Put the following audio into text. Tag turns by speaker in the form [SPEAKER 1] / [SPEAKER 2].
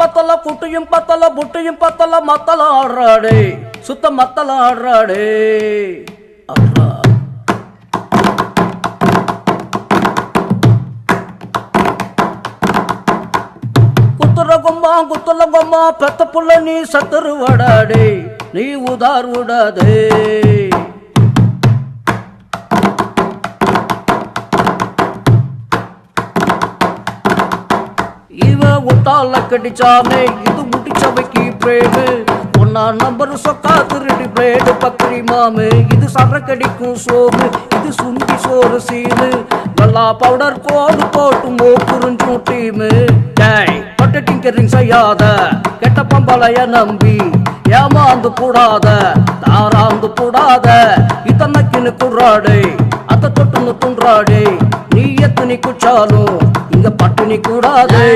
[SPEAKER 1] பத்தல குட்டியும் பத்தல புட்டியும் பத்தல மத்தல ஆடுறாடே சுத்த மத்தல ஆடுறாடே குத்துற கொம்மா குத்துல கொம்மா பெத்த புள்ள நீ சத்துரு வடாடே நீ உதார் விடாதே ஒட்டால கடிச்சானே இது முடிச்சவைக்கு பிரேடு ஒன்னா நம்பர் சொக்கா திருடி பிளேடு பத்திரி மாமு இது சர கடிக்கும் சோறு இது சுண்டி சோறு சீனு நல்லா பவுடர் கோடு போட்டு மோக்குறிஞ்சும் டீமு பட்டு டிங்கரிங் செய்யாத கெட்ட பம்பளைய நம்பி ஏமாந்து கூடாத தாராந்து கூடாத இத்தனைக்குன்னு குறாடே அத்த தொட்டுன்னு துன்றாடே நீ எத்தனை குச்சாலும் இங்க பட்டினி கூடாதே